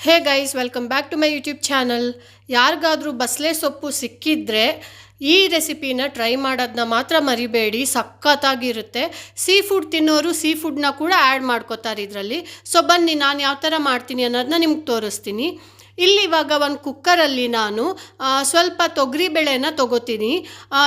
Hey guys, welcome back to my YouTube channel. ಯಾರಿಗಾದರೂ ಬಸಳೆ ಸೊಪ್ಪು ಸಿಕ್ಕಿದ್ರೆ ಈ ರೆಸಿಪಿನ ಟ್ರೈ ಮಾಡೋದನ್ನ ಮಾತ್ರ ಮರಿಬೇಡಿ, ಸಖತ್ತಾಗಿರುತ್ತೆ. ಸೀ ಫುಡ್ ತಿನ್ನೋರು ಸೀ ಫುಡ್ನ ಕೂಡ ಆ್ಯಡ್ ಮಾಡ್ಕೋತಾರೆ ಇದರಲ್ಲಿ. ಸೊ ಬನ್ನಿ, ನಾನು ಯಾವ ಥರ ಮಾಡ್ತೀನಿ ಅನ್ನೋದನ್ನ ನಿಮ್ಗೆ ತೋರಿಸ್ತೀನಿ. ಇಲ್ಲಿ ಇವಾಗ ಒಂದು ಕುಕ್ಕರಲ್ಲಿ ನಾನು ಸ್ವಲ್ಪ ತೊಗರಿಬೇಳೆನ ತೊಗೋತೀನಿ.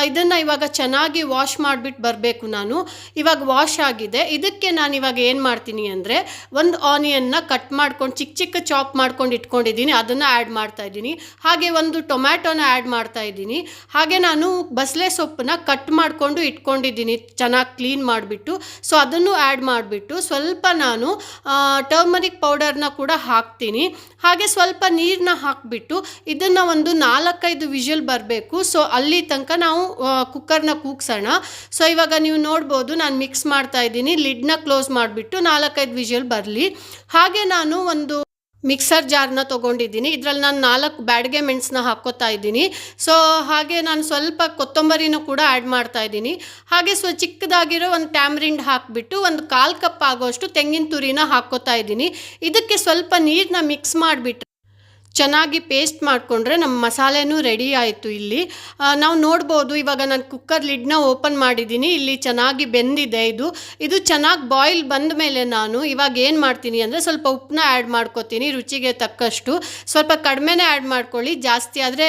ಇದನ್ನು ಇವಾಗ ಚೆನ್ನಾಗಿ ವಾಶ್ ಮಾಡಿಬಿಟ್ಟು ಬರಬೇಕು. ನಾನು ಇವಾಗ ವಾಶ್ ಆಗಿದೆ. ಇದಕ್ಕೆ ನಾನು ಇವಾಗ ಏನು ಮಾಡ್ತೀನಿ ಅಂದರೆ, ಒಂದು ಆನಿಯನ್ನ ಕಟ್ ಮಾಡ್ಕೊಂಡು ಚಿಕ್ಕ ಚಿಕ್ಕ ಚಾಪ್ ಮಾಡ್ಕೊಂಡು ಇಟ್ಕೊಂಡಿದ್ದೀನಿ, ಅದನ್ನು ಆ್ಯಡ್ ಮಾಡ್ತಾಯಿದ್ದೀನಿ. ಹಾಗೆ ಒಂದು ಟೊಮ್ಯಾಟೊನ ಆ್ಯಡ್ ಮಾಡ್ತಾಯಿದ್ದೀನಿ. ಹಾಗೆ ನಾನು ಬಸಳೆ ಸೊಪ್ಪನ್ನ ಕಟ್ ಮಾಡಿಕೊಂಡು ಇಟ್ಕೊಂಡಿದ್ದೀನಿ, ಚೆನ್ನಾಗಿ ಕ್ಲೀನ್ ಮಾಡಿಬಿಟ್ಟು. ಸೊ ಅದನ್ನು ಆ್ಯಡ್ ಮಾಡಿಬಿಟ್ಟು ಸ್ವಲ್ಪ ನಾನು ಟರ್ಮರಿಕ್ ಪೌಡರ್ನ ಕೂಡ ಹಾಕ್ತೀನಿ. ಹಾಗೆ ಸ್ವಲ್ಪ ನೀರನ್ನ ಹಾಕಿಬಿಟ್ಟು ಇದನ್ನು ಒಂದು 4-5 ವಿಷಲ್ ಬರಬೇಕು. ಸೊ ಅಲ್ಲಿ ತನಕ ನಾವು ಕುಕ್ಕರ್ನ ಕೂಗ್ಸೋಣ. ಸೊ ಇವಾಗ ನೀವು ನೋಡ್ಬೋದು, ನಾನು ಮಿಕ್ಸ್ ಮಾಡ್ತಾ ಇದ್ದೀನಿ. ಲಿಡ್ನ ಕ್ಲೋಸ್ ಮಾಡಿಬಿಟ್ಟು 4-5 ವಿಷಲ್ ಬರಲಿ. ಹಾಗೆ ನಾನು ಒಂದು ಮಿಕ್ಸರ್ ಜಾರ್ನ ತೊಗೊಂಡಿದ್ದೀನಿ. ಇದರಲ್ಲಿ ನಾನು 4 ಬ್ಯಾಡಗೆ ಮೆಣಸನ್ನ ಹಾಕ್ಕೋತಾ ಇದ್ದೀನಿ. ಸೊ ಹಾಗೆ ನಾನು ಸ್ವಲ್ಪ ಕೊತ್ತಂಬರಿನೂ ಕೂಡ ಆ್ಯಡ್ ಮಾಡ್ತಾ ಇದ್ದೀನಿ. ಹಾಗೆ ಚಿಕ್ಕದಾಗಿರೋ ಒಂದು ಟ್ಯಾಮ್ರಿಂಡ್ ಹಾಕಿಬಿಟ್ಟು ಒಂದು 1/4 ಕಪ್ ಆಗೋಷ್ಟು ತೆಂಗಿನ ತುರಿನ ಹಾಕ್ಕೋತಾ ಇದ್ದೀನಿ. ಇದಕ್ಕೆ ಸ್ವಲ್ಪ ನೀರನ್ನ ಮಿಕ್ಸ್ ಮಾಡಿಬಿಟ್ರೆ ಚೆನ್ನಾಗಿ ಪೇಸ್ಟ್ ಮಾಡಿಕೊಂಡ್ರೆ ನಮ್ಮ ಮಸಾಲೆನೂ ರೆಡಿ ಆಯಿತು. ಇಲ್ಲಿ ನಾವು ನೋಡ್ಬೋದು, ಇವಾಗ ನಾನು ಕುಕ್ಕರ್ ಲಿಡ್ನ ಓಪನ್ ಮಾಡಿದ್ದೀನಿ. ಇಲ್ಲಿ ಚೆನ್ನಾಗಿ ಬೆಂದಿದೆ. ಇದು ಚೆನ್ನಾಗಿ ಬಾಯ್ಲ್ ಬಂದ ಮೇಲೆ ನಾನು ಇವಾಗ ಏನು ಮಾಡ್ತೀನಿ ಅಂದರೆ, ಸ್ವಲ್ಪ ಉಪ್ಪನ್ನ ಆ್ಯಡ್ ಮಾಡ್ಕೋತೀನಿ ರುಚಿಗೆ ತಕ್ಕಷ್ಟು. ಸ್ವಲ್ಪ ಕಡಿಮೆನೇ ಆ್ಯಡ್ ಮಾಡ್ಕೊಳ್ಳಿ, ಜಾಸ್ತಿ ಆದರೆ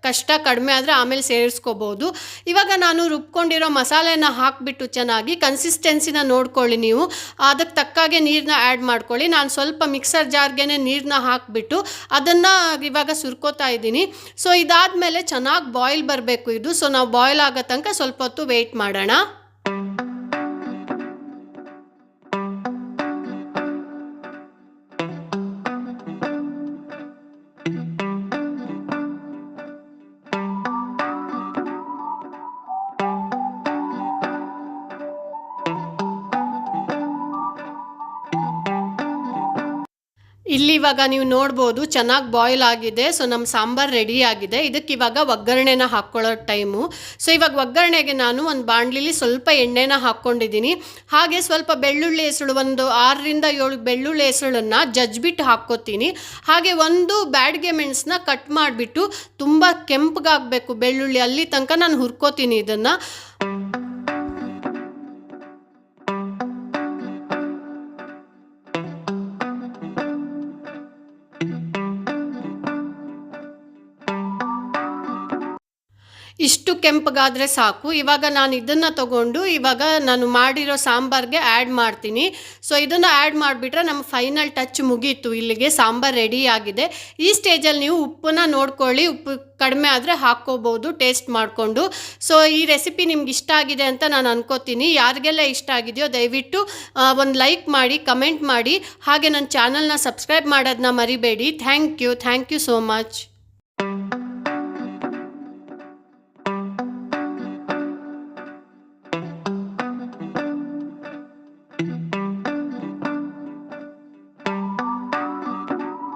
ಕಷ್ಟ, ಕಡಿಮೆ ಆದರೆ ಆಮೇಲೆ ಸೇರಿಸ್ಕೋಬೋದು. ಇವಾಗ ನಾನು ರುಬ್ಕೊಂಡಿರೋ ಮಸಾಲೆನ ಹಾಕಿಬಿಟ್ಟು ಚೆನ್ನಾಗಿ ಕನ್ಸಿಸ್ಟೆನ್ಸಿನ ನೋಡ್ಕೊಳ್ಳಿ ನೀವು. ಅದಕ್ಕೆ ತಕ್ಕಾಗೆ ನೀರನ್ನ ಆ್ಯಡ್ ಮಾಡ್ಕೊಳ್ಳಿ. ನಾನು ಸ್ವಲ್ಪ ಮಿಕ್ಸರ್ ಜಾರ್ಗೆ ನೀರನ್ನ ಹಾಕಿಬಿಟ್ಟು ಅದನ್ನು ಇವಾಗ ಸುರ್ಕೋತಾ ಇದ್ದೀನಿ. ಸೊ ಇದಾದಮೇಲೆ ಚೆನ್ನಾಗಿ ಬಾಯ್ಲ್ ಬರಬೇಕು ಇದು. ಸೊ ನಾವು ಬಾಯ್ಲ್ ಆಗೋ ತನಕ ಸ್ವಲ್ಪ ಹೊತ್ತು ವೆಯ್ಟ್ ಮಾಡೋಣ. ಇಲ್ಲಿ ಇವಾಗ ನೀವು ನೋಡ್ಬೋದು ಚೆನ್ನಾಗಿ ಬಾಯ್ಲ್ ಆಗಿದೆ. ಸೊ ನಮ್ಮ ಸಾಂಬಾರು ರೆಡಿ ಆಗಿದೆ. ಇದಕ್ಕೆ ಇವಾಗ ಒಗ್ಗರಣೆನ ಹಾಕ್ಕೊಳ್ಳೋ ಟೈಮು. ಸೊ ಇವಾಗ ಒಗ್ಗರಣೆಗೆ ನಾನು ಒಂದು ಬಾಣಲಿಲಿ ಸ್ವಲ್ಪ ಎಣ್ಣೆನ ಹಾಕ್ಕೊಂಡಿದ್ದೀನಿ. ಹಾಗೆ ಸ್ವಲ್ಪ ಬೆಳ್ಳುಳ್ಳಿ ಹೆಸಳು, ಒಂದು 6-7 ಬೆಳ್ಳುಳ್ಳಿ ಹೆಸಳನ್ನು ಜಜ್ಜಿಬಿಟ್ಟು ಹಾಕ್ಕೋತೀನಿ. ಹಾಗೆ ಒಂದು ಬ್ಯಾಡಗೆ ಮೆಣಸನ್ನ ಕಟ್ ಮಾಡಿಬಿಟ್ಟು ತುಂಬ ಕೆಂಪಗಾಗಬೇಕು ಬೆಳ್ಳುಳ್ಳಿ, ಅಲ್ಲಿ ತನಕ ನಾನು ಹುರ್ಕೋತೀನಿ ಇದನ್ನು. ಇಷ್ಟು ಕೆಂಪಗಾದರೆ ಸಾಕು. ಇವಾಗ ನಾನು ಇದನ್ನು ತಗೊಂಡು ಇವಾಗ ನಾನು ಮಾಡಿರೋ ಸಾಂಬಾರಿಗೆ ಆ್ಯಡ್ ಮಾಡ್ತೀನಿ. ಸೊ ಇದನ್ನು ಆ್ಯಡ್ ಮಾಡಿಬಿಟ್ರೆ ನಮ್ಮ ಫೈನಲ್ ಟಚ್ ಮುಗೀತು. ಇಲ್ಲಿಗೆ ಸಾಂಬಾರು ರೆಡಿ ಆಗಿದೆ. ಈ ಸ್ಟೇಜಲ್ಲಿ ನೀವು ಉಪ್ಪನ್ನ ನೋಡ್ಕೊಳ್ಳಿ, ಉಪ್ಪು ಕಡಿಮೆ ಆದರೆ ಹಾಕ್ಕೋಬೋದು ಟೇಸ್ಟ್ ಮಾಡಿಕೊಂಡು. ಸೊ ಈ ರೆಸಿಪಿ ನಿಮ್ಗೆ ಇಷ್ಟ ಆಗಿದೆ ಅಂತ ನಾನು ಅನ್ಕೋತೀನಿ. ಯಾರಿಗೆಲ್ಲ ಇಷ್ಟ ಆಗಿದೆಯೋ ದಯವಿಟ್ಟು ಒಂದು ಲೈಕ್ ಮಾಡಿ, ಕಮೆಂಟ್ ಮಾಡಿ. ಹಾಗೆ ನನ್ನ ಚಾನಲ್ನ ಸಬ್ಸ್ಕ್ರೈಬ್ ಮಾಡೋದನ್ನ ಮರಿಬೇಡಿ. Thank you so much.